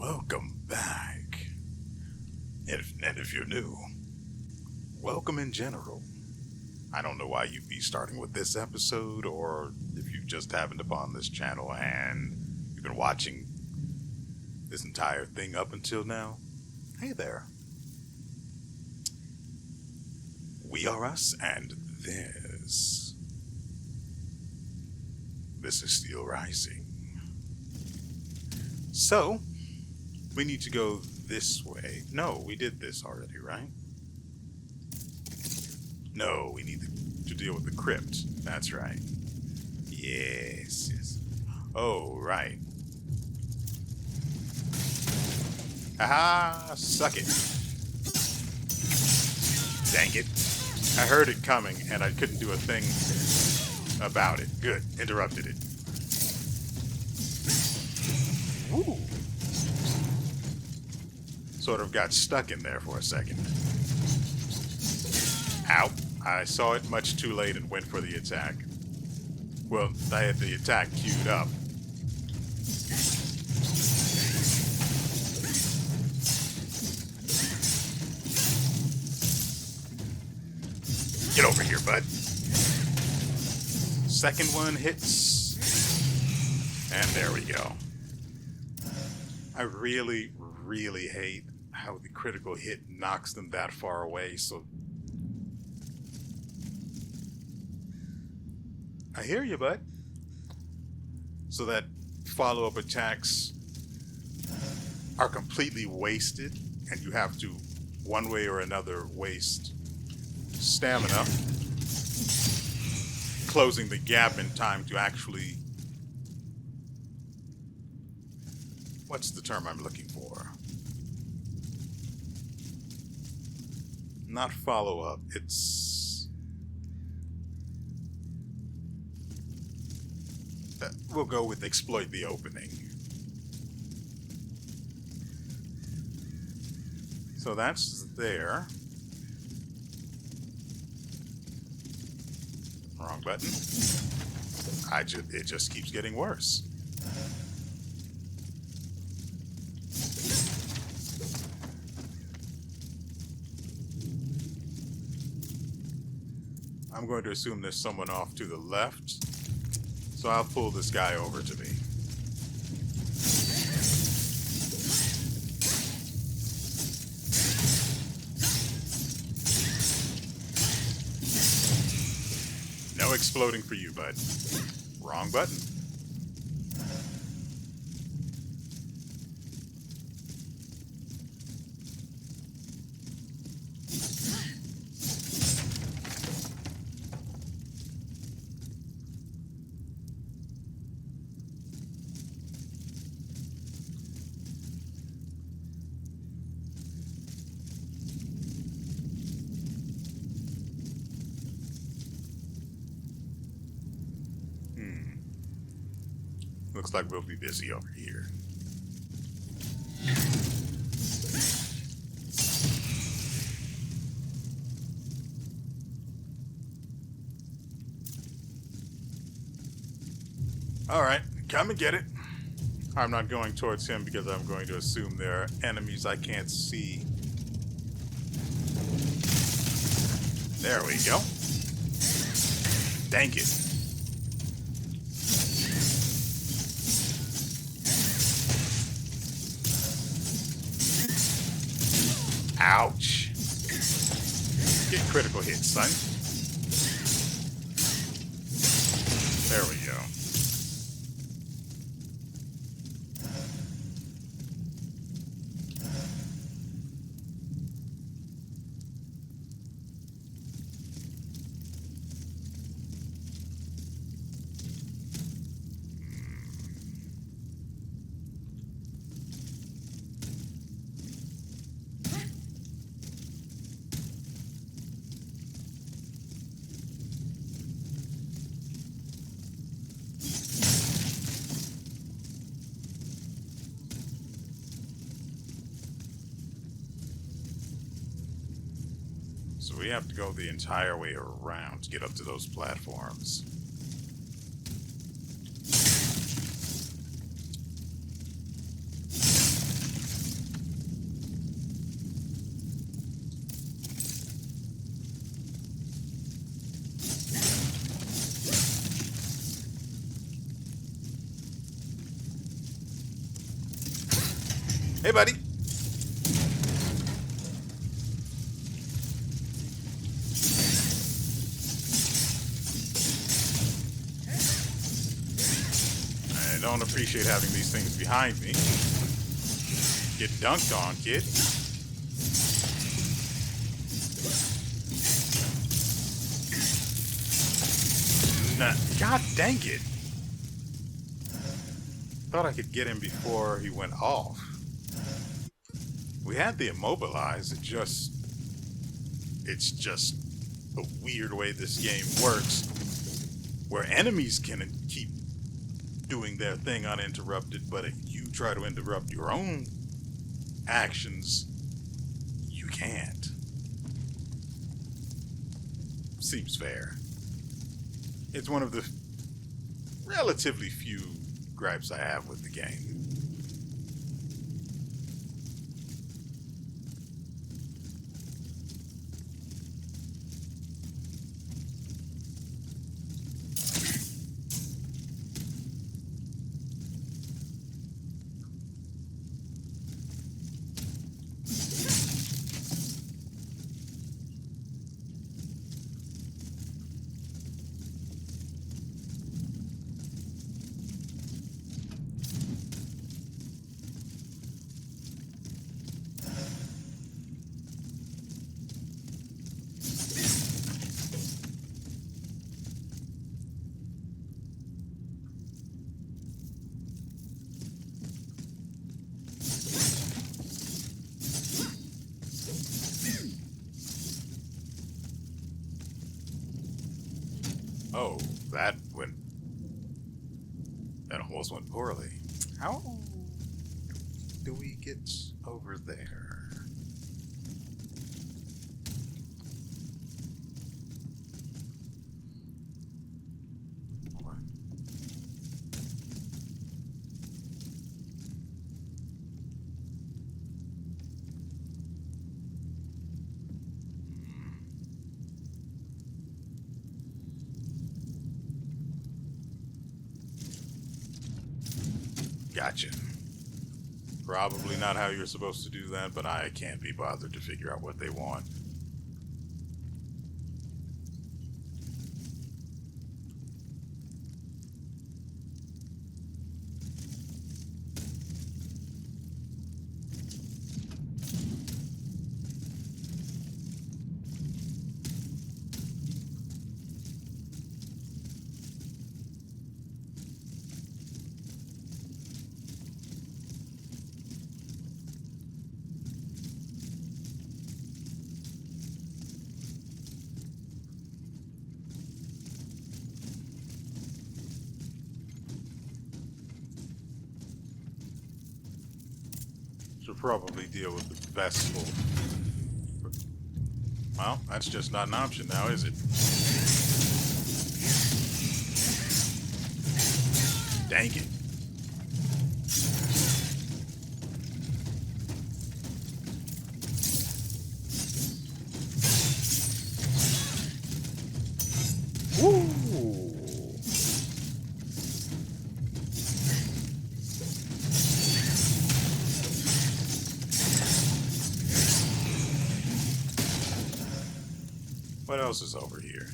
Welcome back. And if you're new, welcome in general. I don't know why you'd be starting with this episode, or if you just happened upon this channel and you've been watching this entire thing up until now. Hey there. WeArEuS, and this is Steelrising. So, we need to go this way. No, we did this already, right? No, we need to deal with the crypt. That's right. Yes. Oh, right. Aha! Suck it. Dang it. I heard it coming, and I couldn't do a thing about it. Good. Interrupted it. Woo! Sort of got stuck in there for a second. Ow. I saw it much too late and went for the attack. Well, I had the attack queued up. Get over here, bud. Second one hits. And there we go. I really hate how the critical hit knocks them that far away, so... I hear you, bud. So that follow-up attacks are completely wasted, and you have to, one way or another, waste stamina, closing the gap in time to actually... What's the term I'm looking for? Not follow-up, it's... we'll go with exploit the opening. So that's there. Wrong button. It just keeps getting worse. I'm going to assume there's someone off to the left, so I'll pull this guy over to me. No exploding for you, bud. Wrong button. Looks like we'll be busy over here. Alright, come and get it. I'm not going towards him because I'm going to assume there are enemies I can't see. There we go. Dang it. Ouch. Get critical hits, son. There we go. So we have to go the entire way around to get up to those platforms. Hey, buddy. I don't appreciate having these things behind me. Get dunked on, kid. Nah, God dang it. Thought I could get him before he went off. We had the immobilize, it's just a weird way this game works, where enemies can keep doing their thing uninterrupted, but if you try to interrupt your own actions, you can't. Seems fair. It's one of the relatively few gripes I have with the game. Oh, that almost went poorly. How do we get over there? What? Gotcha. Probably not how you're supposed to do that, but I can't be bothered to figure out what they want. Should probably deal with the festival. Well, that's just not an option now, is it? Dang it. Woo! What else is over here?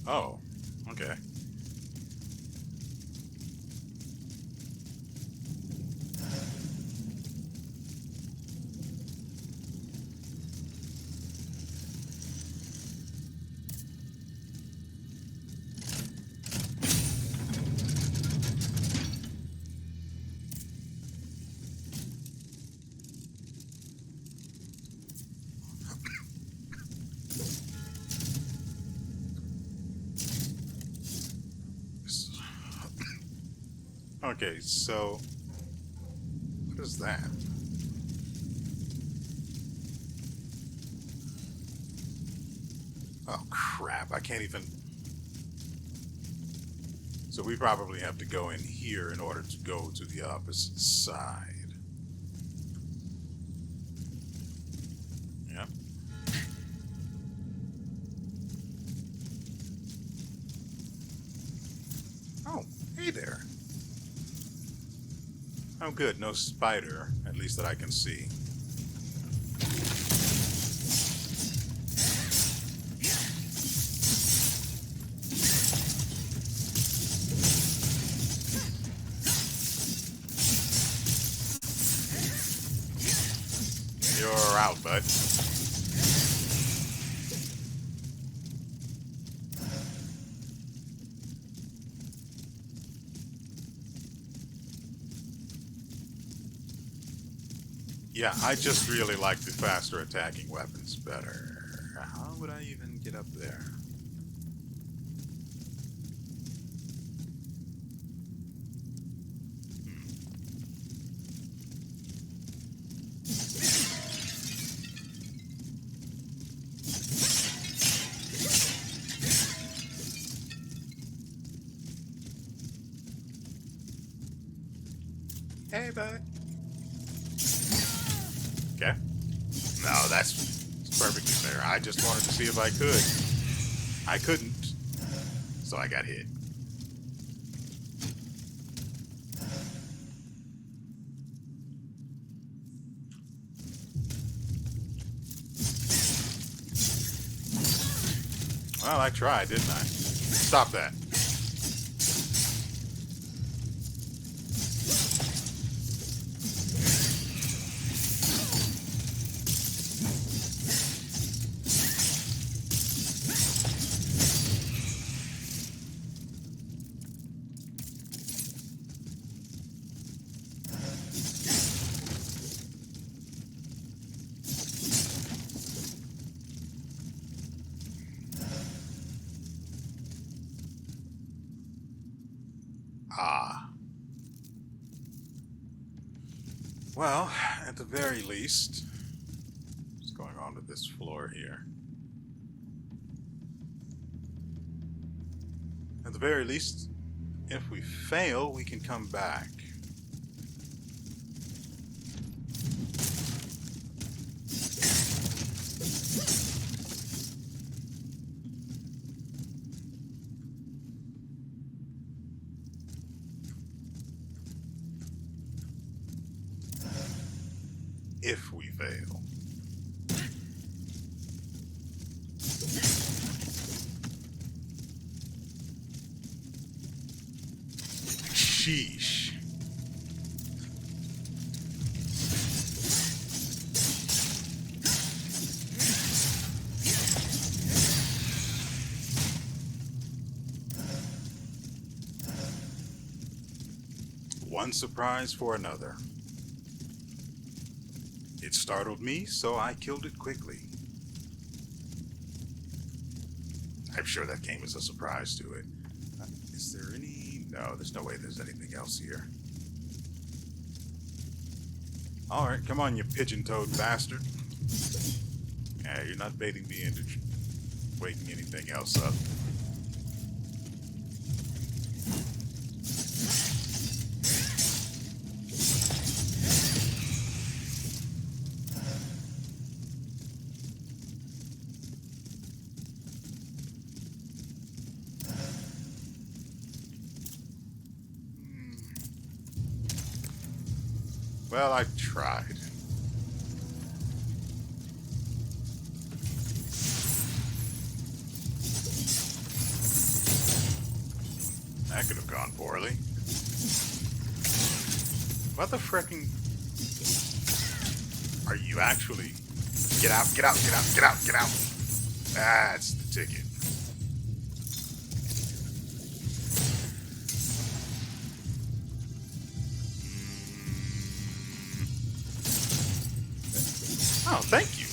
Oh, okay. Okay, so what is that? Oh crap, I can't even So we probably have to go in here in order to go to the opposite side. Yep. Oh, hey there. Oh good, no spider, at least that I can see. You're out, bud. Yeah, I just really like the faster attacking weapons better. How would I even get up there? Hey, bud. Okay. No, that's perfectly fair. I just wanted to see if I could. I couldn't, so I got hit. Well, I tried, didn't I? Stop that. Ah. Well, at the very least, what's going on with this floor here? At the very least, if we fail, we can come back. If we fail. Sheesh. One surprise for another. It startled me, so I killed it quickly. I'm sure that came as a surprise to it. Is there any... No, there's no way there's anything else here. Alright, come on, you pigeon-toed bastard. Yeah, you're not baiting me into waking anything else up. Well, I tried. That could have gone poorly. What the frickin'... Are you actually... Get out, get out, get out, get out, get out! That's the ticket. Oh, thank you.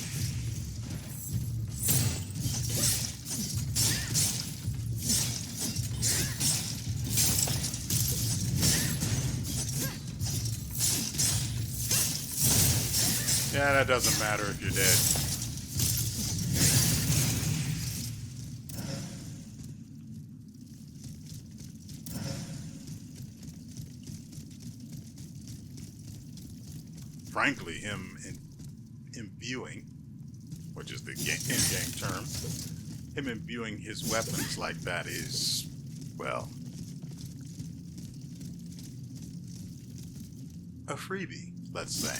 Yeah, that doesn't matter if you're dead. frankly, him imbuing, which is the in-game term, him imbuing his weapons like that is, well, a freebie, let's say.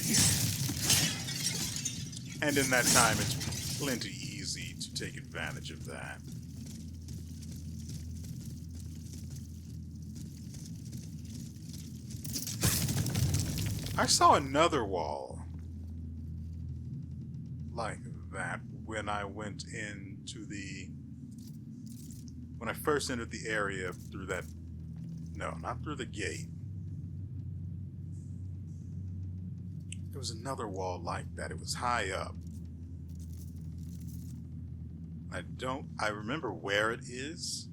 And in that time, it's plenty easy to take advantage of that. I saw another wall like that when I went into when I first entered the area through that, no, not through the gate. There was another wall like that. It was high up. I remember where it is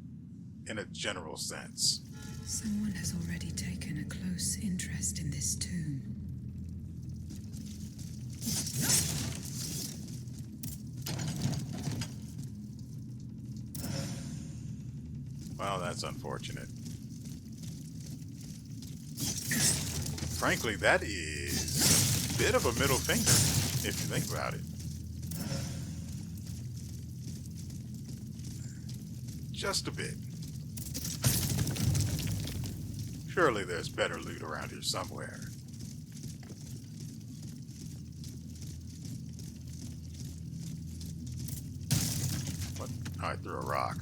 in a general sense. Someone has already taken a close interest in this tomb. Well, that's unfortunate. Frankly, that is a bit of a middle finger, if you think about it. Just a bit. Surely there's better loot around here somewhere. What? Oh, I threw a rock.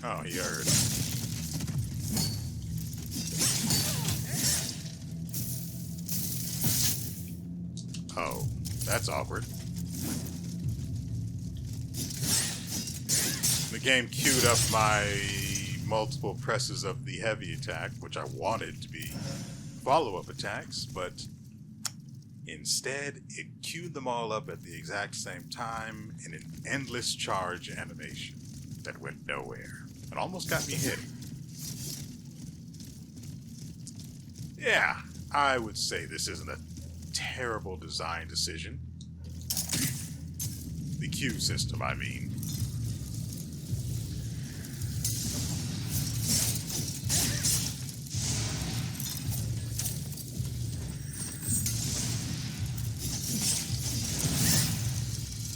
Oh, he heard. Oh, that's awkward. The game queued up my multiple presses of the heavy attack, which I wanted to be follow-up attacks, but instead it queued them all up at the exact same time in an endless charge animation that went nowhere. It almost got me hit. Yeah, I would say this isn't a terrible design decision. The queue system, I mean.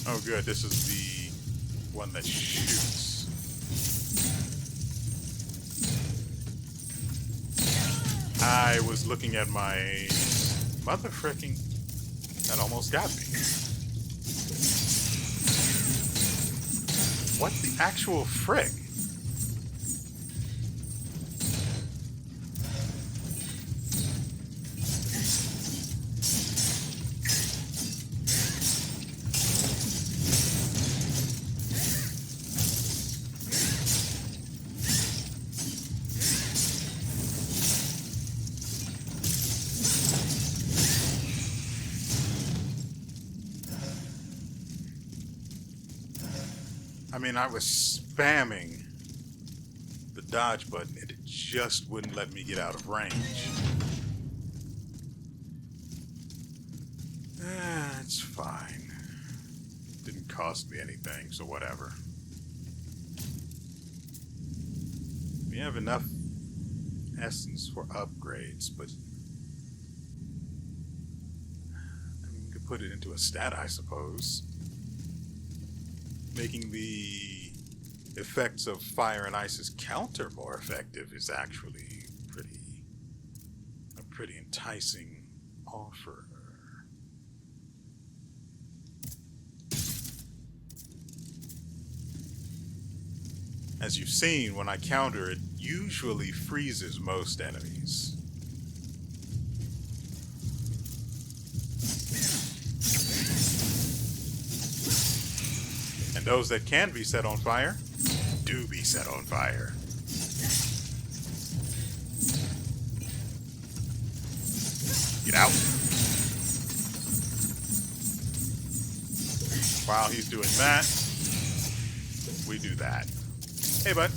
Oh good, this is the one that shoots. I was looking at my mother fricking. That almost got me. What the actual frick? I mean, I was spamming the dodge button and it just wouldn't let me get out of range. It's fine. Didn't cost me anything, so whatever. We have enough essence for upgrades, but I mean, we could put it into a stat, I suppose. Making the effects of fire and ice's counter more effective is actually a pretty enticing offer. As you've seen, when I counter it, usually freezes most enemies. And those that can be set on fire, do be set on fire. Get out. While he's doing that, we do that. Hey, bud.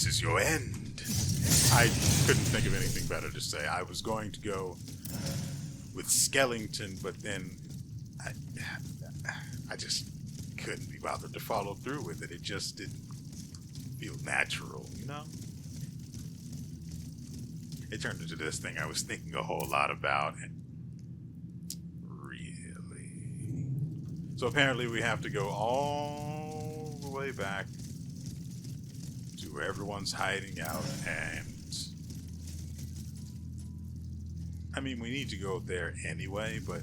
is your end. I couldn't think of anything better to say. I was going to go with Skellington, but then I just couldn't be bothered to follow through with it. It just didn't feel natural, you know? It turned into this thing I was thinking a whole lot about, and really. So apparently we have to go all the way back to where everyone's hiding out, and I mean, we need to go there anyway, but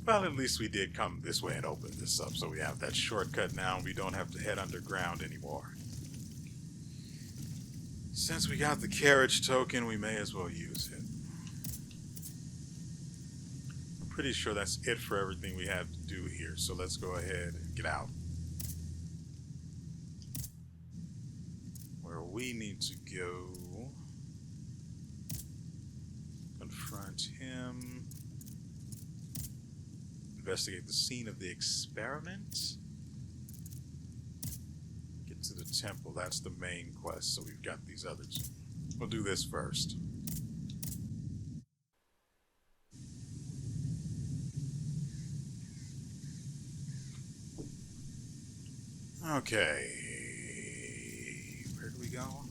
well, at least we did come this way and open this up, so we have that shortcut now, and we don't have to head underground anymore. Since we got the carriage token, we may as well use it. I'm pretty sure that's it for everything we have to do here, so let's go ahead and get out. Where we need to go, confront him. Investigate the scene of the experiment. Get to the temple. That's the main quest. So we've got these other two. We'll do this first. Okay. Where do we go?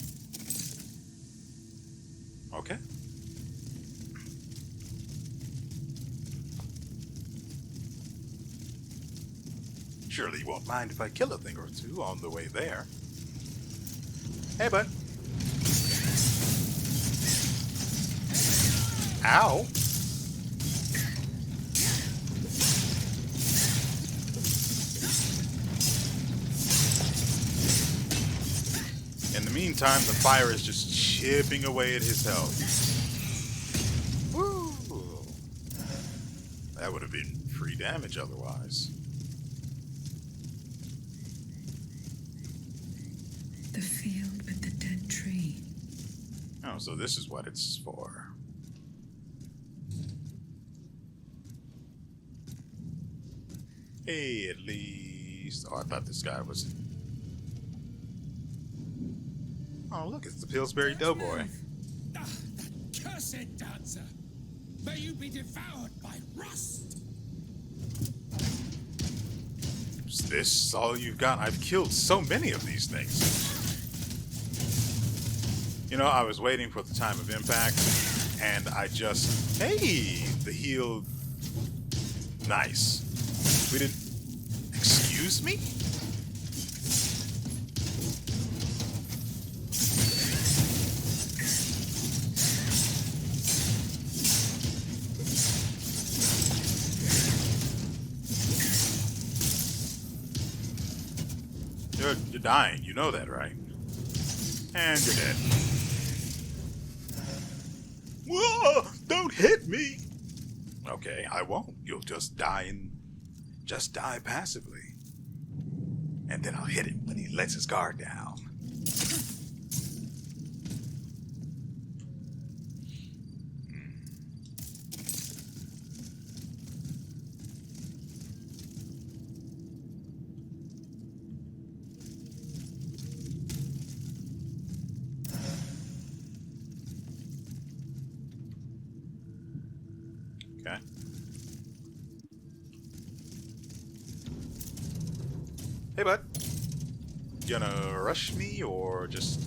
Okay. Surely you won't mind if I kill a thing or two on the way there. Hey, bud. Ow. In the meantime, the fire is just chipping away at his health. Woo! That would have been free damage otherwise. The field with the dead tree. Oh, so this is what it's for. Hey, at least... Oh, I thought this guy was... Oh, look, it's the Pillsbury Doughboy. Ah, that cursed dancer! May you be devoured by rust! Is this all you've got? I've killed so many of these things. You know, I was waiting for the time of impact, and I just... Hey! The heal... Nice. We didn't... Excuse me? You're dying. You know that, right? And you're dead. Whoa! Don't hit me! Okay, I won't. You'll just die and... Just die passively. And then I'll hit him when he lets his guard down. Okay. Hey, bud. You gonna rush me or just...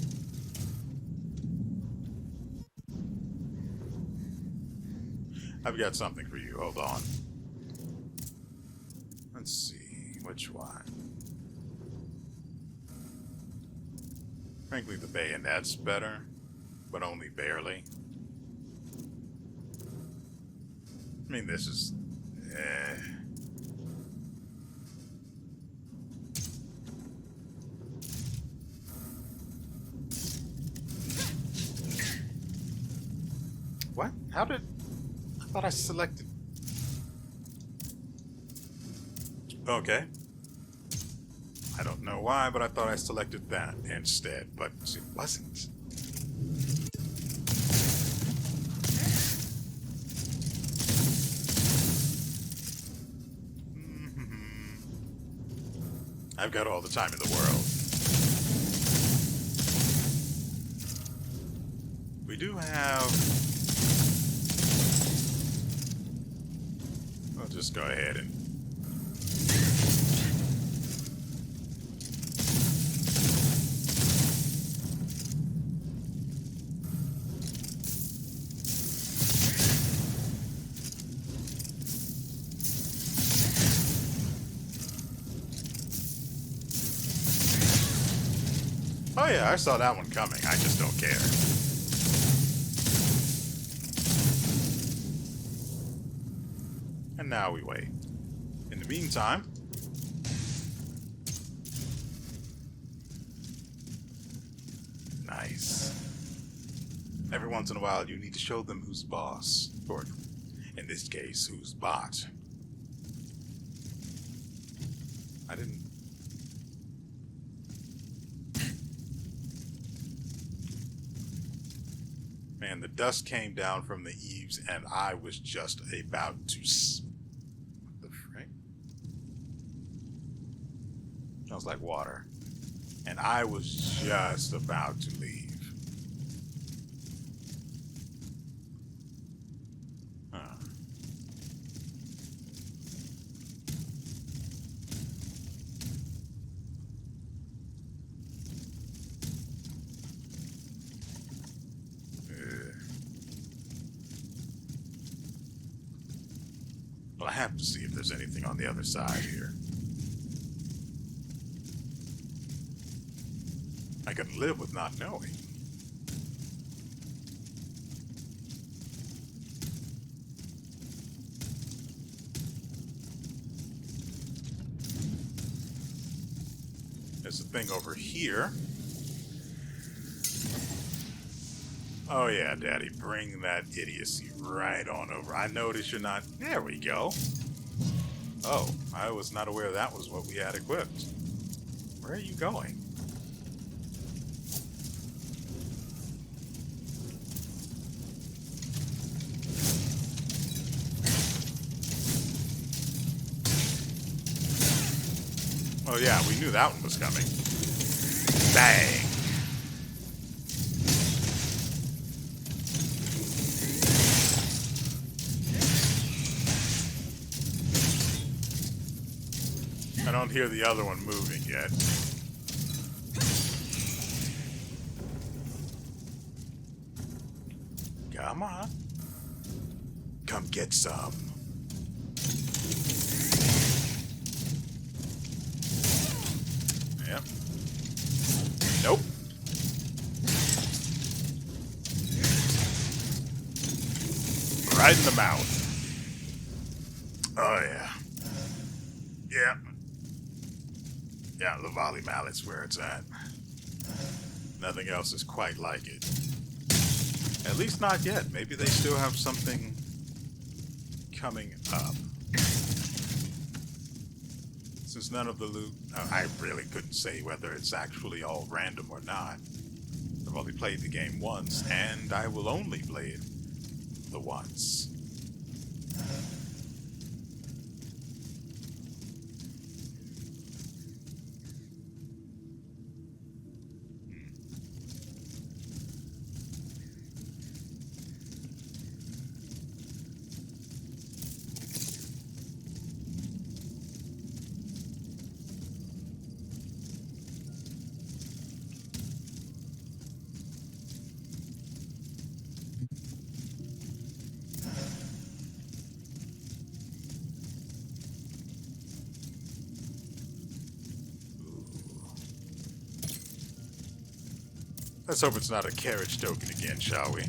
I've got something for you. Hold on. Let's see. Which one? Frankly, the bayonet's better, but only barely. I mean, this is... What? How did... I thought I selected... Okay. I don't know why, but I thought I selected that instead, but it wasn't. I've got all the time in the world. We do have... I'll just go ahead and... Oh yeah, I saw that one coming. I just don't care. And now we wait. In the meantime... Nice. Every once in a while, you need to show them who's boss. Or, in this case, who's bot. I didn't... Man, the dust came down from the eaves, and I was just about to... What the frick? Smells like water. And I was just about to leave. Huh. Well, I have to see if there's anything on the other side here. I can live with not knowing. There's a thing over here. Oh yeah, Daddy, bring that idiocy right on over. I noticed you're not... There we go. Oh, I was not aware that was what we had equipped. Where are you going? Oh yeah, we knew that one was coming. Bang! I don't hear the other one moving yet. Come on. Come get some. Yep. Nope. Right in the mouth. Oh yeah. Yeah. Yeah, the volley mallet's where it's at. Nothing else is quite like it. At least not yet. Maybe they still have something coming up. Since none of the loot... I really couldn't say whether it's actually all random or not. I've only played the game once, and I will only play it the once. Let's hope it's not a carriage token again, shall we?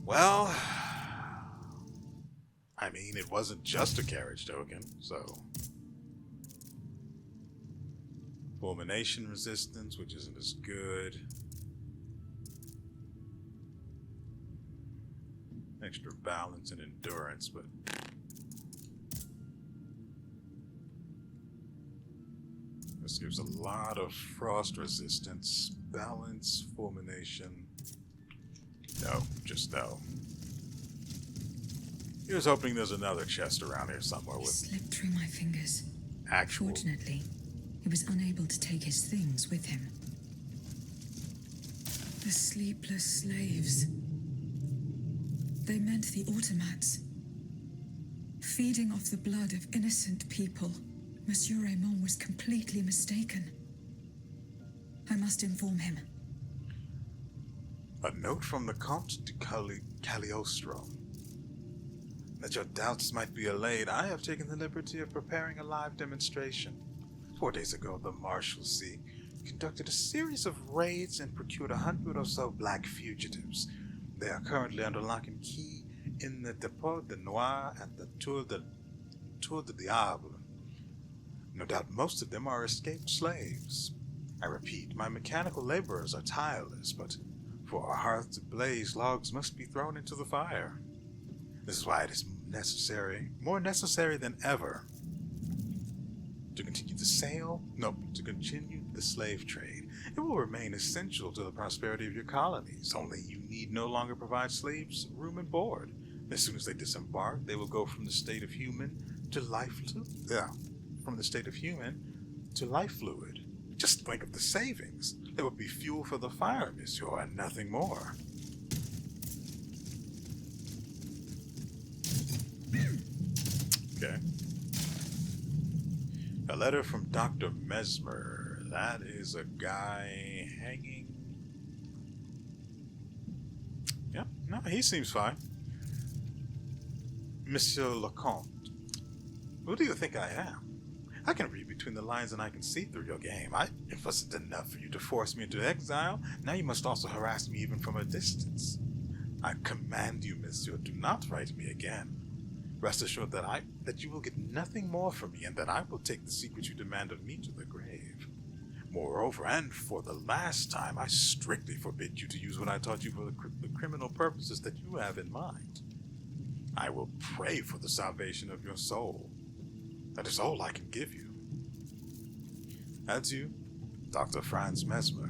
Well, I mean, it wasn't just a carriage token, so... Fulmination resistance, which isn't as good. Extra balance and endurance, but... This gives a lot of frost resistance, balance, fulmination. No, just no. Here's hoping there's another chest around here somewhere It with slipped through my fingers. actual... Fortunately, he was unable to take his things with him. The sleepless slaves. They meant the automats. Feeding off the blood of innocent people. Monsieur Raymond was completely mistaken. I must inform him. A note from the Comte de Cagliostro. That your doubts might be allayed, I have taken the liberty of preparing a live demonstration. 4 days ago, the Marshalsea conducted a series of raids and procured 100 or so black fugitives. They are currently under lock and key in the Dépôt de Noir at the Tour de Diable. No doubt most of them are escaped slaves. I repeat, my mechanical laborers are tireless, but for our hearth to blaze, logs must be thrown into the fire. This is why it is more necessary than ever, to continue the slave trade. It will remain essential to the prosperity of your colonies, only you need no longer provide slaves room and board. As soon as they disembark, they will go from the state of human to life fluid. Just think of the savings. It would be fuel for the fire, monsieur, and nothing more. Okay. A letter from Dr. Mesmer. That is a guy hanging. Yep, no, he seems fine. Monsieur Lecomte, who do you think I am? I can read between the lines and I can see through your game. It wasn't enough for you to force me into exile. Now you must also harass me even from a distance. I command you, monsieur, do not write me again. Rest assured that you will get nothing more from me, and that I will take the secret you demand of me to the grave. Moreover, and for the last time, I strictly forbid you to use what I taught you for the criminal purposes that you have in mind. I will pray for the salvation of your soul. That is all I can give you. Adieu, Dr. Franz Mesmer.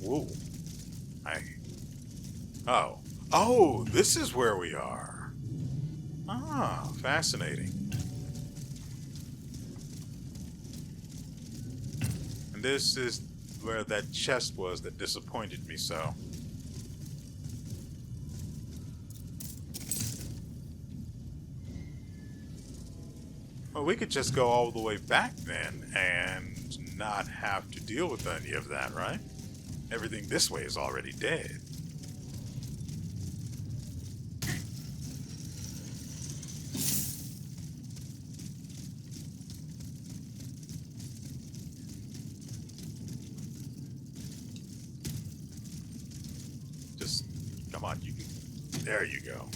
Whoa. Oh, this is where we are. Ah, fascinating. And this is where that chest was that disappointed me so. Well, we could just go all the way back then and not have to deal with any of that, right? Everything this way is already dead. Just, come on, you can... There you go.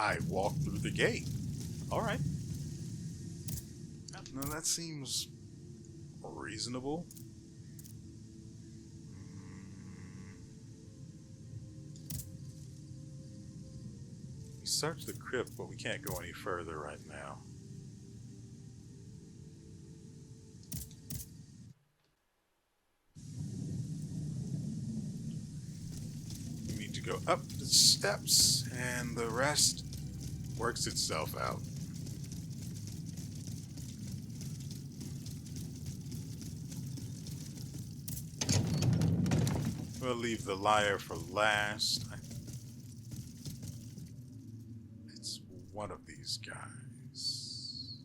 I walked through the gate. All right. No, that seems reasonable. We searched the crypt, but we can't go any further right now. We need to go up the steps, and the rest works itself out. We'll leave the liar for last. It's one of these guys.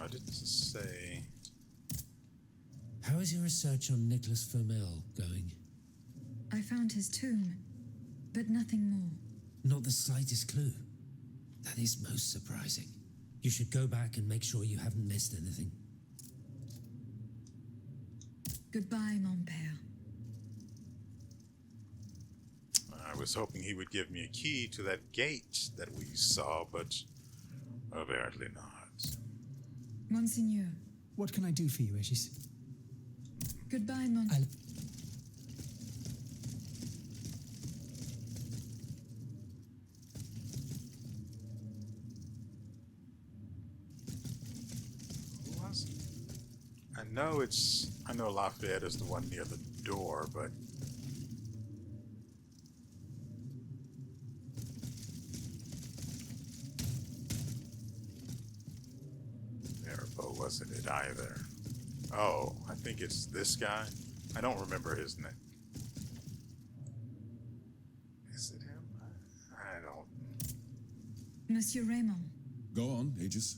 What did it say? How is your research on Nicholas Flamel going? I found his tomb, but nothing more. Not the slightest clue. That is most surprising. You should go back and make sure you haven't missed anything. Goodbye, mon père. I was hoping he would give me a key to that gate that we saw, but apparently not. Monseigneur. What can I do for you, Aegis? Goodbye, mon... Who was it? I know Lafayette is the one near the door, but... Mirabeau wasn't it either. Oh, I think it's this guy. I don't remember his name. Is it him? I don't... Monsieur Raymond. Go on, Aegis.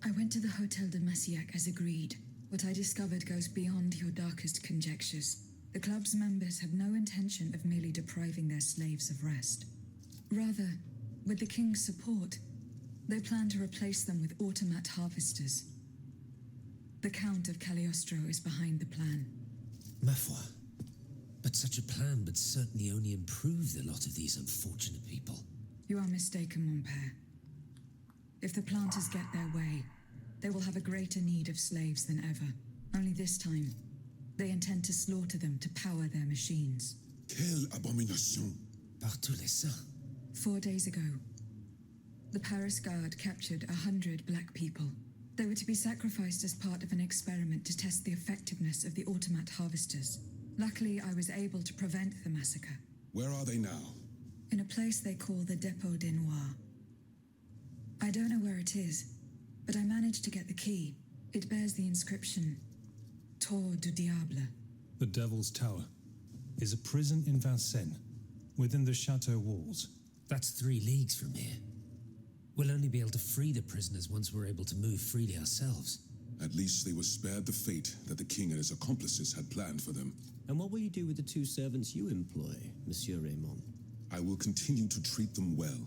I went to the Hotel de Massiac as agreed. What I discovered goes beyond your darkest conjectures. The club's members have no intention of merely depriving their slaves of rest. Rather, with the king's support, they plan to replace them with automat harvesters. The Count of Cagliostro is behind the plan. Ma foi. But such a plan would certainly only improve the lot of these unfortunate people. You are mistaken, mon père. If the planters get their way, they will have a greater need of slaves than ever. Only this time, they intend to slaughter them to power their machines. Quelle abomination! Par tous les saints. 4 days ago, the Paris Guard captured 100 black people. They were to be sacrificed as part of an experiment to test the effectiveness of the automat harvesters. Luckily, I was able to prevent the massacre. Where are they now? In a place they call the Dépôt des Noirs. I don't know where it is, but I managed to get the key. It bears the inscription, Tour du Diable. The Devil's Tower is a prison in Vincennes, within the chateau walls. That's 3 leagues from here. We'll only be able to free the prisoners once we're able to move freely ourselves. At least they were spared the fate that the king and his accomplices had planned for them. And what will you do with the 2 servants you employ, Monsieur Raymond? I will continue to treat them well,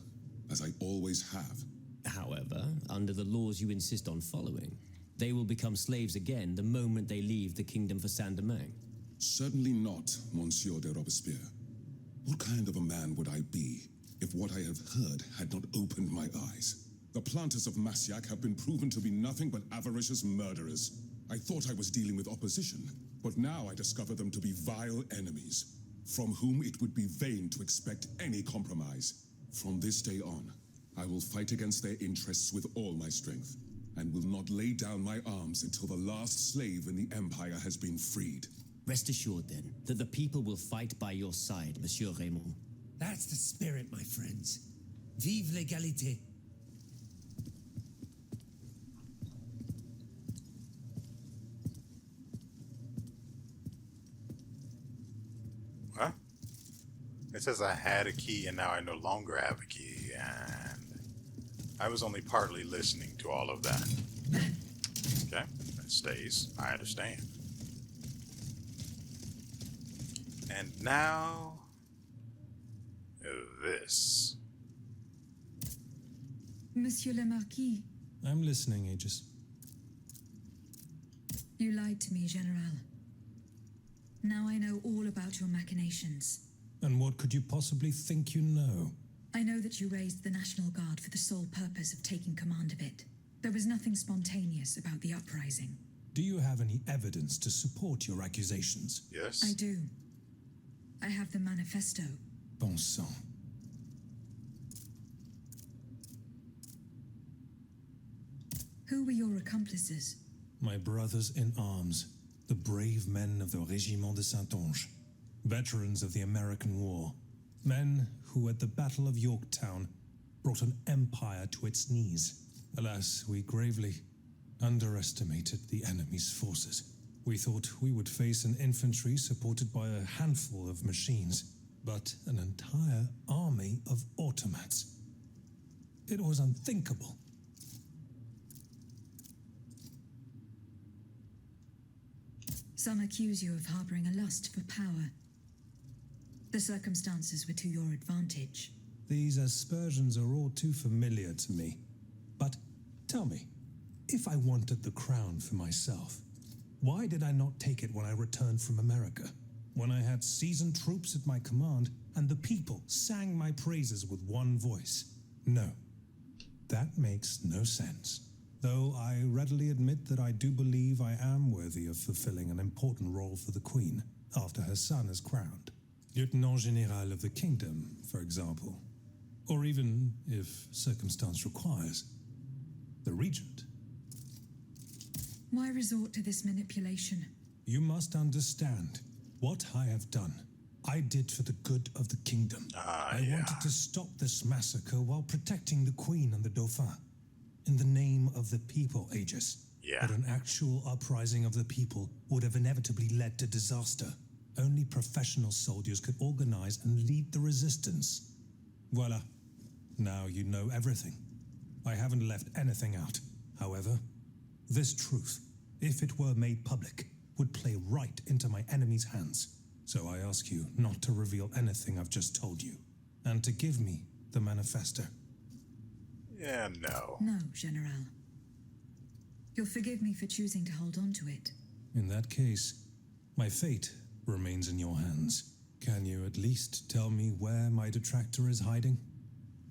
as I always have. However, under the laws you insist on following, they will become slaves again the moment they leave the kingdom for Saint-Domingue. Certainly not, Monsieur de Robespierre. What kind of a man would I be if what I have heard had not opened my eyes? The planters of Massiac have been proven to be nothing but avaricious murderers. I thought I was dealing with opposition, but now I discover them to be vile enemies, from whom it would be vain to expect any compromise. From this day on, I will fight against their interests with all my strength, and will not lay down my arms until the last slave in the Empire has been freed. Rest assured, then, that the people will fight by your side, Monsieur Raymond. That's the spirit, my friends. Vive l'égalité. What? It says I had a key and now I no longer have a key, and I was only partly listening to all of that. Okay, that stays. I understand. And now, this. Monsieur le Marquis, I'm listening, Aegis. you lied to me, General. Now I know all about your machinations. And what could you possibly think you know? I know that you raised the National Guard for the sole purpose of taking command of it. There was nothing spontaneous about the uprising. Do you have any evidence to support your accusations? Yes. I do. I have the manifesto. Bon sang. Who were your accomplices? My brothers in arms, the brave men of the Régiment de Saintonge, veterans of the American War, men who at the Battle of Yorktown brought an empire to its knees. Alas, we gravely underestimated the enemy's forces. We thought we would face an infantry supported by a handful of machines. but an entire army of automats. It was unthinkable. Some accuse you of harboring a lust for power. The circumstances were to your advantage. These aspersions are all too familiar to me. But tell me, if I wanted the crown for myself, why did I not take it when I returned from America? When I had seasoned troops at my command and the people sang my praises with one voice? No, that makes no sense. Though I readily admit that I do believe I am worthy of fulfilling an important role for the Queen after her son is crowned. Lieutenant General of the Kingdom, for example. Or even, if circumstance requires, the Regent. Why resort to this manipulation? You must understand what I have done. I did for the good of the kingdom. I wanted to stop this massacre while protecting the Queen and the Dauphin. In the name of the people, Aegis. But an actual uprising of the people would have inevitably led to disaster. Only professional soldiers could organize and lead the resistance. Voila. Now you know everything. I haven't left anything out. However, this truth, if it were made public, would play right into my enemy's hands. So I ask you not to reveal anything I've just told you, and to give me the manifesto. Yeah, no. No, General. You'll forgive me for choosing to hold on to it. In that case, my fate remains in your hands. Can you at least tell me where my detractor is hiding?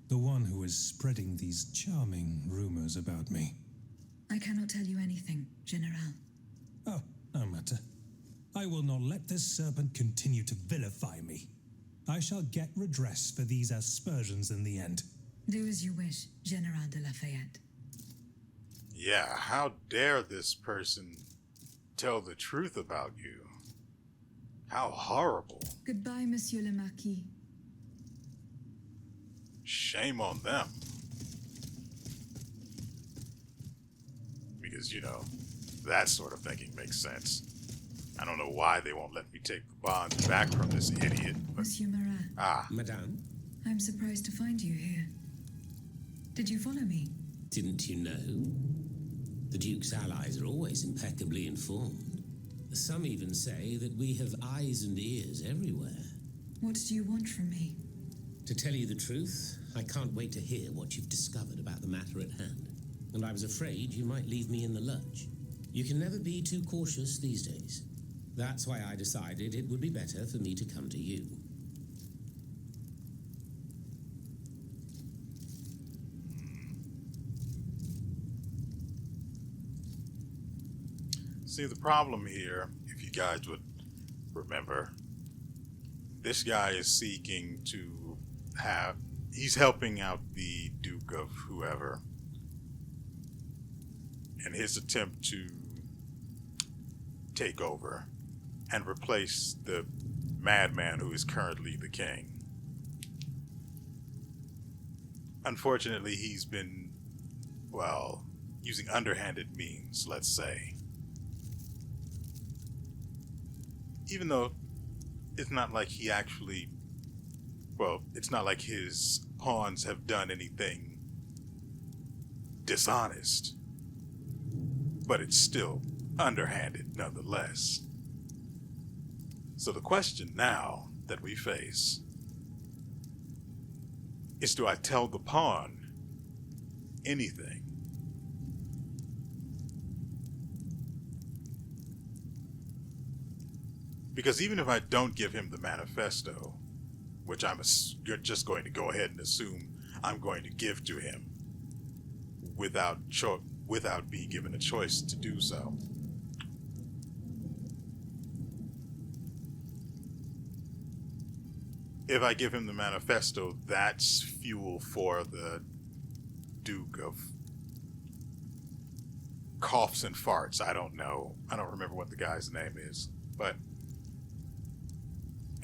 The one who is spreading these charming rumors about me. I cannot tell you anything, General. Oh, no matter. I will not let this serpent continue to vilify me. I shall get redress for these aspersions in the end. Do as you wish, General De La Fayette. Yeah, how dare this person tell the truth about you? How horrible. Goodbye, Monsieur le Marquis. Shame on them. Because, you know, that sort of thinking makes sense. I don't know why they won't let me take the bonds back from this idiot. But... Monsieur Marat. Ah. Madame? I'm surprised to find you here. Did you follow me? Didn't you know? The Duke's allies are always impeccably informed. Some even say that we have eyes and ears everywhere. What do you want from me? To tell you the truth, I can't wait to hear what you've discovered about the matter at hand. And I was afraid you might leave me in the lurch. You can never be too cautious these days. That's why I decided it would be better for me to come to you. See, the problem here, if you guys would remember, this guy is seeking to have... He's helping out the Duke of whoever in his attempt to take over and replace the madman who is currently the king. Unfortunately, he's been, well, using underhanded means, let's say. Even though it's not like he actually, well, it's not like his pawns have done anything dishonest, but it's still underhanded nonetheless. So the question now that we face is, do I tell the pawn anything? Because even if I don't give him the manifesto, which you're just going to go ahead and assume I'm going to give to him without being given a choice to do so. If I give him the manifesto, that's fuel for the Duke of coughs and farts. I don't know. I don't remember what the guy's name is, but...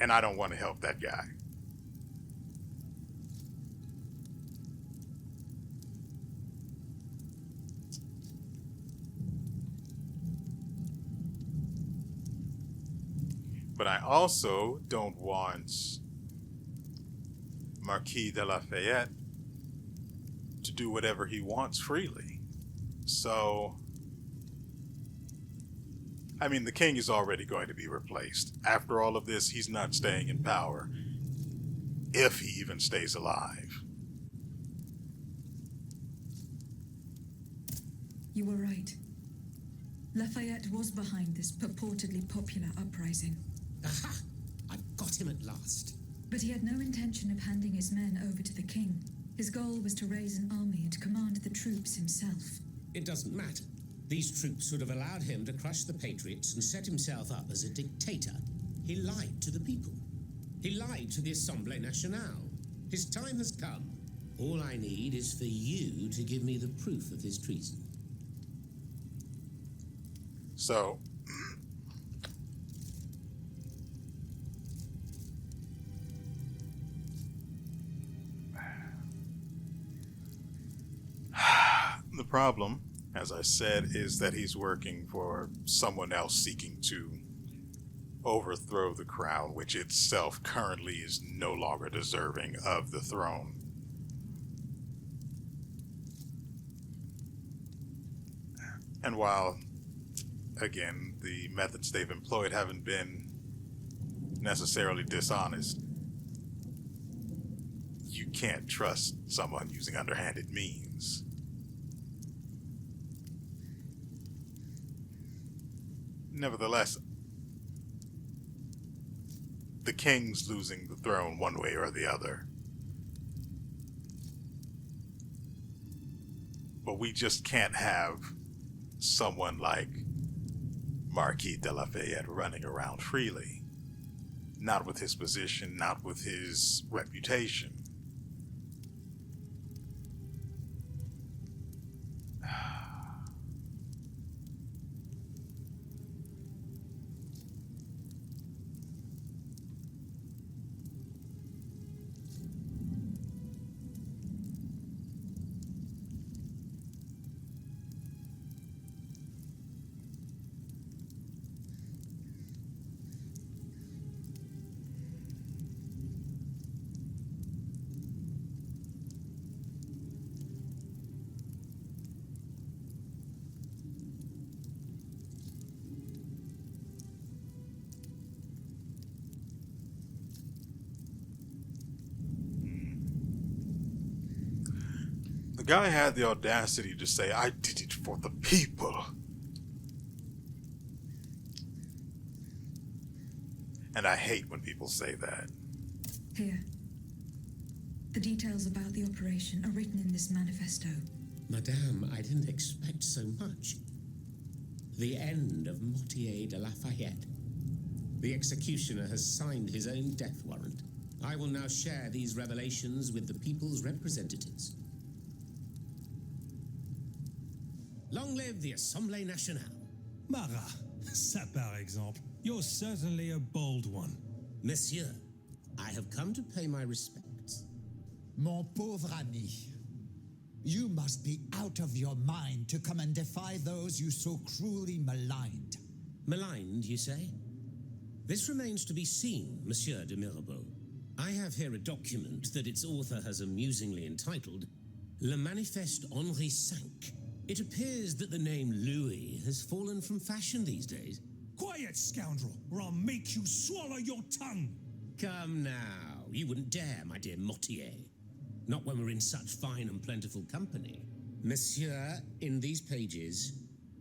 And I don't want to help that guy. But I also don't want Marquis De La Fayette to do whatever he wants freely. So, I mean, the king is already going to be replaced. After all of this, he's not staying in power, if he even stays alive. You were right. Lafayette was behind this purportedly popular uprising. Aha! I got him at last. But he had no intention of handing his men over to the king. His goal was to raise an army and command the troops himself. It doesn't matter. These troops would have allowed him to crush the Patriots and set himself up as a dictator. He lied to the people. He lied to the Assemblée Nationale. His time has come. All I need is for you to give me the proof of his treason. So, the problem, as I said, is that he's working for someone else seeking to overthrow the crown, which itself currently is no longer deserving of the throne. And while, again, the methods they've employed haven't been necessarily dishonest, you can't trust someone using underhanded means. Nevertheless, the king's losing the throne one way or the other. But we just can't have someone like Marquis de La Fayette running around freely. Not with his position, not with his reputation. The guy had the audacity to say, "I did it for the people." And I hate when people say that. Here. The details about the operation are written in this manifesto. Madame, I didn't expect so much. The end of Marquis De La Fayette. The executioner has signed his own death warrant. I will now share these revelations with the people's representatives. Long live the Assemblée Nationale. Marat, ça par exemple. You're certainly a bold one. Monsieur, I have come to pay my respects. Mon pauvre ami, you must be out of your mind to come and defy those you so cruelly maligned. Maligned, you say? This remains to be seen, Monsieur de Mirabeau. I have here a document that its author has amusingly entitled Le Manifeste Henri V. It appears that the name Louis has fallen from fashion these days. Quiet, scoundrel, or I'll make you swallow your tongue. Come now, you wouldn't dare, my dear Mortier. Not when we're in such fine and plentiful company. Monsieur, in these pages,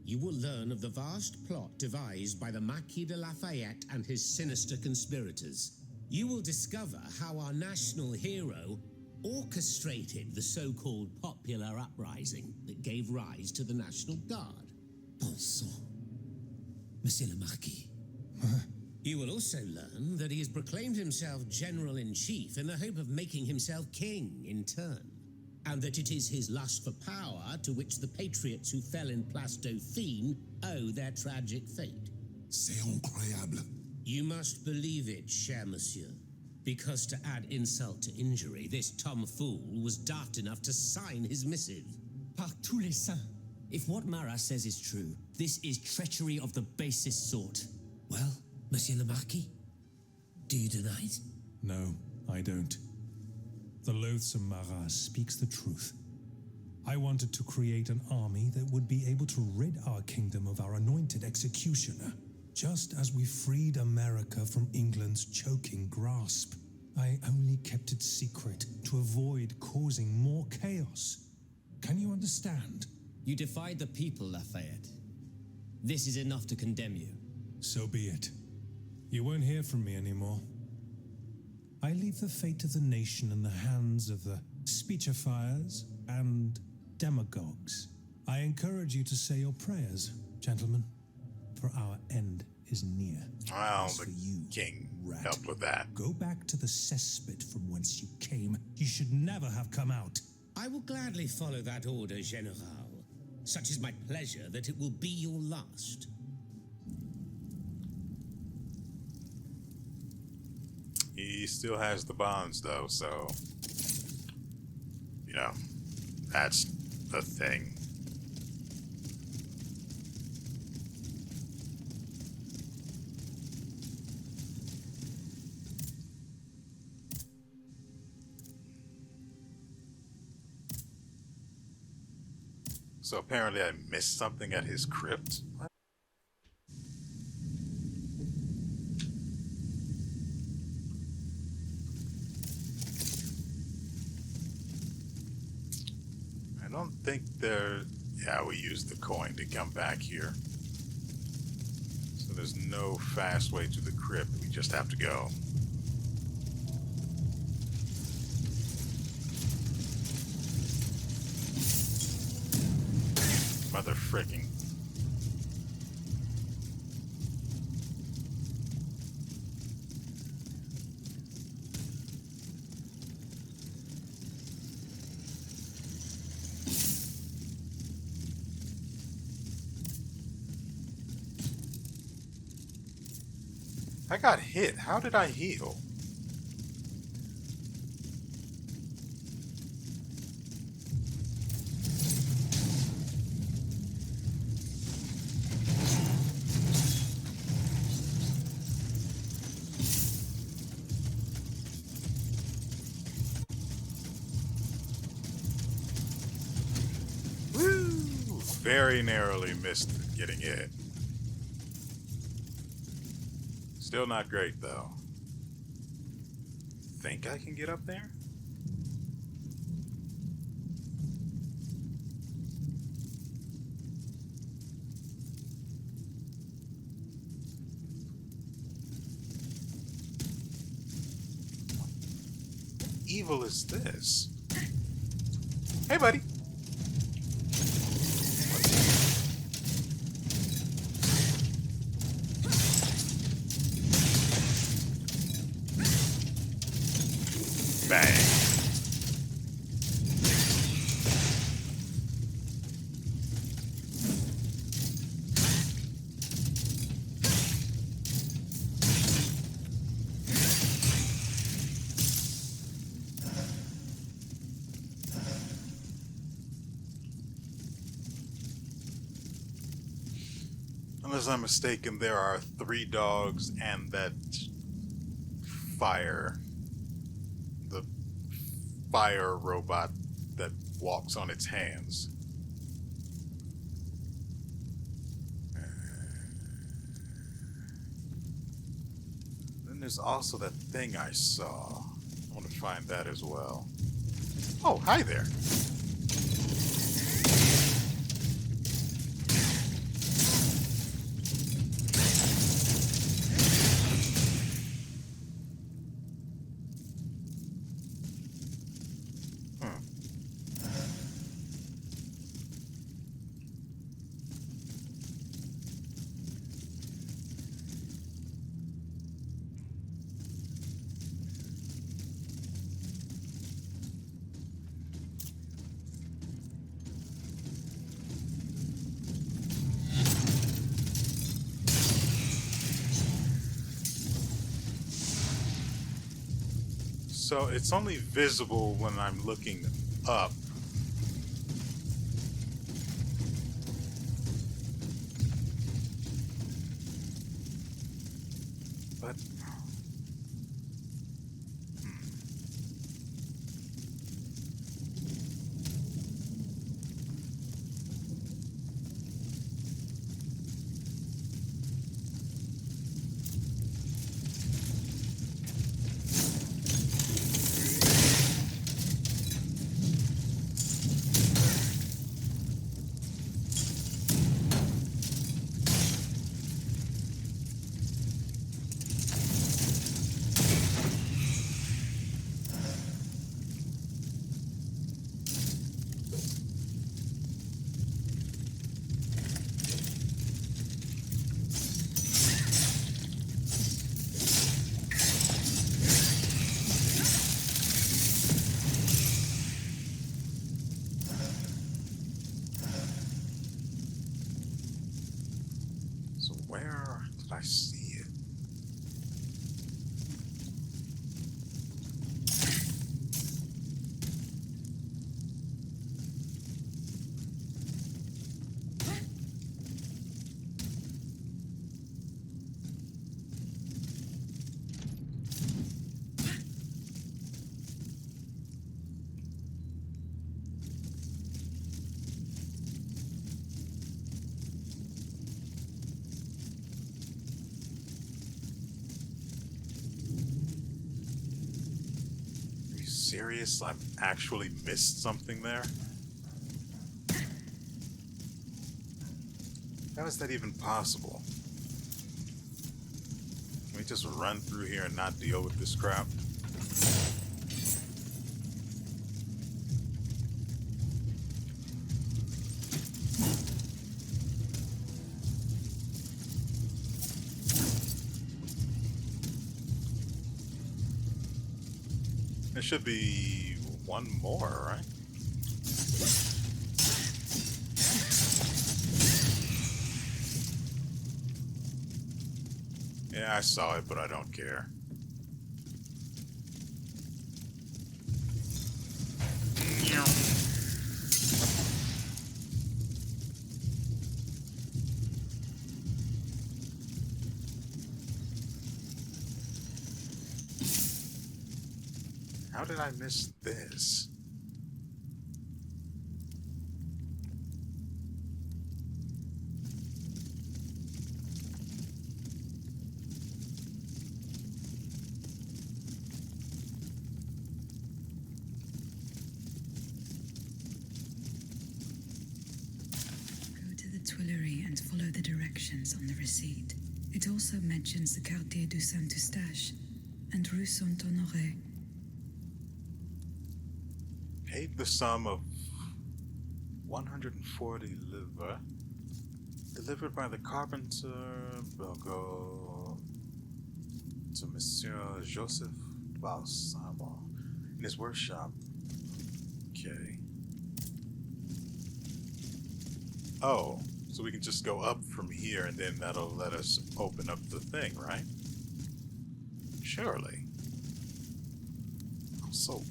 you will learn of the vast plot devised by the Marquis de La Fayette and his sinister conspirators. You will discover how our national hero orchestrated the so-called popular uprising that gave rise to the National Guard. Bon sang. Monsieur le Marquis. You will also learn that he has proclaimed himself General-in-Chief in the hope of making himself king in turn, and that it is his lust for power to which the patriots who fell in Place Dauphine owe their tragic fate. C'est incroyable. You must believe it, cher monsieur, because to add insult to injury, this tomfool was daft enough to sign his missive. Par tous les saints. If what Marat says is true, this is treachery of the basest sort. Well, Monsieur le Marquis, do you deny it? No, I don't. The loathsome Marat speaks the truth. I wanted to create an army that would be able to rid our kingdom of our anointed executioner, just as we freed America from England's choking grasp. I only kept it secret to avoid causing more chaos. Can you understand? You defied the people, Lafayette. This is enough to condemn you. So be it. You won't hear from me anymore. I leave the fate of the nation in the hands of the speechifiers and demagogues. I encourage you to say your prayers, gentlemen, for our end is near. Well, As the for you, king rat, helped with that. go back to the cesspit from whence you came. You should never have come out. I will gladly follow that order, General. Such is my pleasure that it will be your last. He still has the bonds, though, so... You know, that's the thing. So apparently I missed something at his crypt. What? I don't think there... Yeah, we used the coin to come back here. So there's no fast way to the crypt. We just have to go. Mother fricking. I got hit. How did I heal? Very narrowly missed getting hit. Still not great, though. Think I can get up there? What evil is this? Hey, buddy. Bang. Unless I'm mistaken, there are 3 dogs and that fire. The fire robot that walks on its hands. Then there's also that thing I saw. I want to find that as well. Oh, hi there. So it's only visible when I'm looking up. But serious? I've actually missed something there? How is that even possible? Can we just run through here and not deal with this crap? There should be one more, right? Yeah, I saw it, but I don't care. How did I miss this? Tuileries and follow the directions on the receipt. It also mentions the Quartier du Saint-Eustache and Rue Saint-Honoré. Paid the sum of 140 livres, delivered by the carpenter Belgo to Monsieur Joseph Balsamo in his workshop. Okay. Oh, so we can just go up from here and then that'll let us open up the thing, right? Surely. So,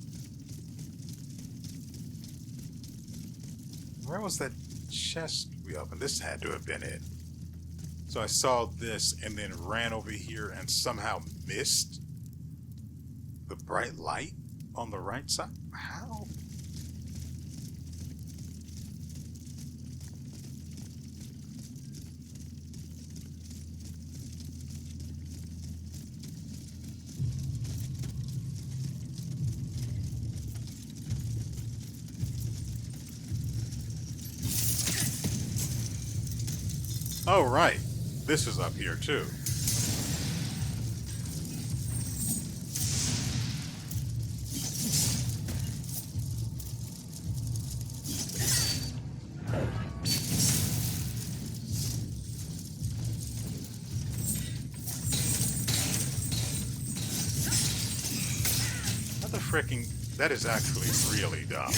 where was that chest we opened? This had to have been it. So I saw this and then ran over here and somehow missed the bright light on the right side? How? Oh, right. This is up here, too. What the frickin'... That is actually really dumb.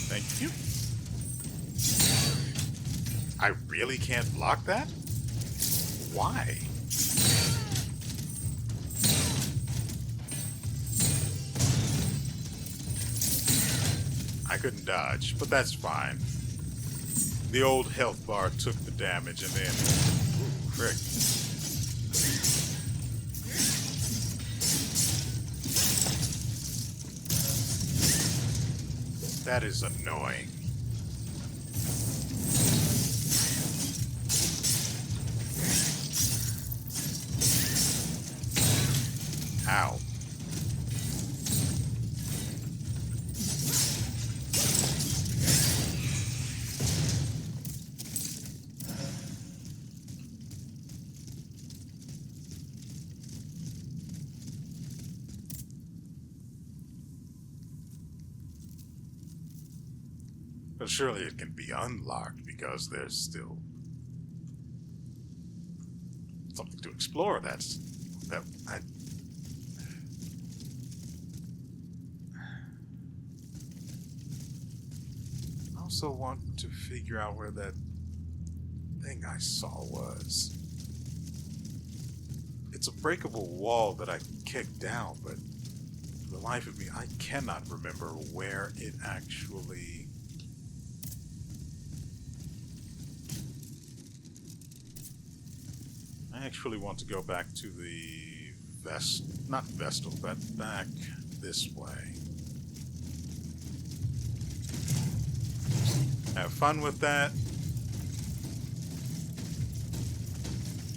Thank you. I really can't block that? Why? I couldn't dodge, but that's fine. The old health bar took the damage and then... Ooh, frick. That is annoying. Ow. But surely it can be unlocked because there's still something to explore. I also want to figure out where that thing I saw was. It's a breakable wall that I can kick down, but for the life of me, I cannot remember where it actually... I actually want to go back to the not Vestal, but back this way. Have fun with that.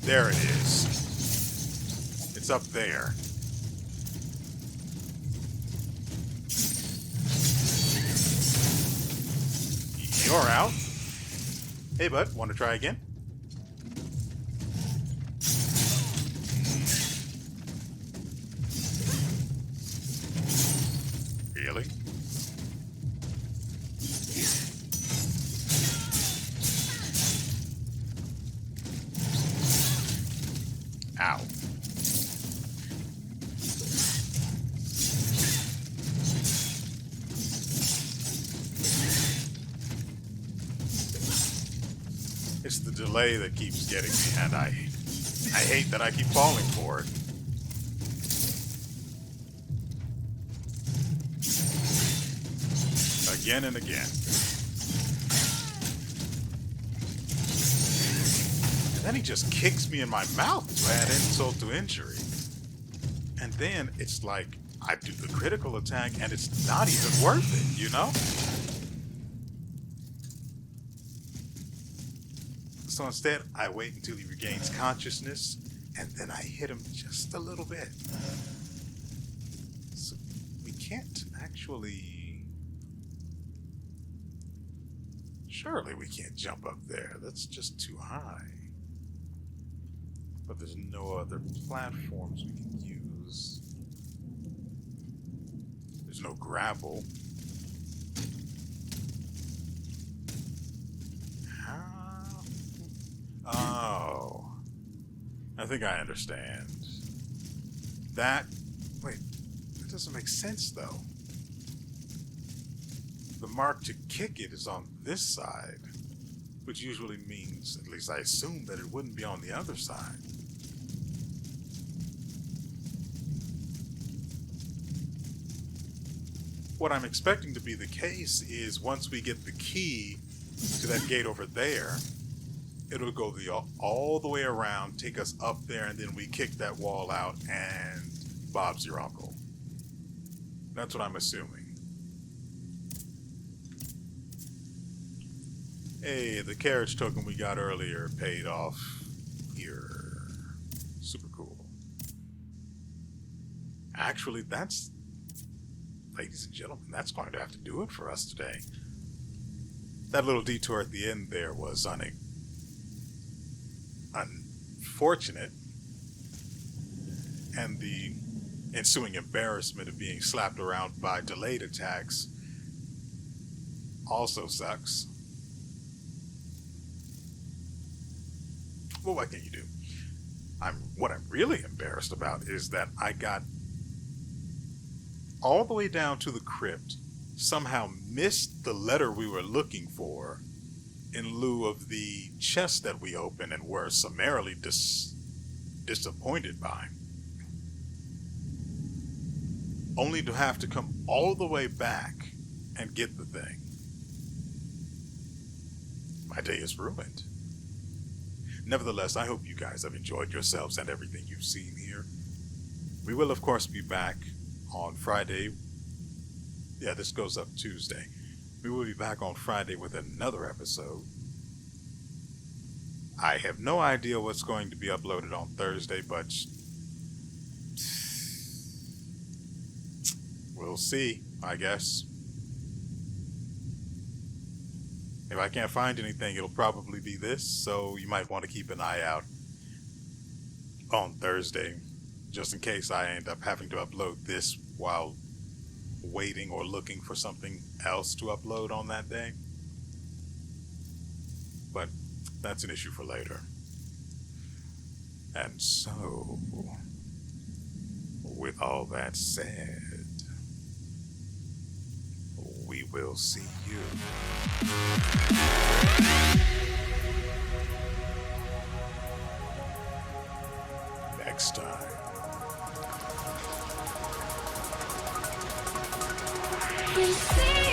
There it is. It's up there. Hey, bud, want to try again? Really? Ow. It's the delay that keeps getting me, and I hate that I keep falling for it. Again and again. And then he just kicks me in my mouth to add insult to injury. And then it's like I do the critical attack and it's not even worth it, you know? So instead, I wait until he regains consciousness, and then I hit him just a little bit. So we can't actually... Surely we can't jump up there. That's just too high. But there's no other platforms we can use. There's no grapple. Oh, I think I understand. Wait, that doesn't make sense though. The mark to kick it is on this side, which usually means, at least I assume, that it wouldn't be on the other side. What I'm expecting to be the case is once we get the key to that gate over there, it'll go all the way around, take us up there, and then we kick that wall out, and Bob's your uncle. That's what I'm assuming. Hey, the carriage token we got earlier paid off here. Super cool. Actually, ladies and gentlemen, that's going to have to do it for us today. That little detour at the end there was unfortunate, and the ensuing embarrassment of being slapped around by delayed attacks also sucks. Well, what can you do? What I'm really embarrassed about is that I got all the way down to the crypt, somehow missed the letter we were looking for, in lieu of the chest that we opened and were summarily disappointed by. Only to have to come all the way back and get the thing. My day is ruined. Nevertheless, I hope you guys have enjoyed yourselves and everything you've seen here. We will, of course, be back on Friday. Yeah, this goes up Tuesday. We will be back on Friday with another episode. I have no idea what's going to be uploaded on Thursday, but we'll see, I guess. If I can't find anything, it'll probably be this, so you might want to keep an eye out on Thursday, just in case I end up having to upload this while waiting or looking for something else to upload on that day. But that's an issue for later. And so, with all that said, we will see you next time. We see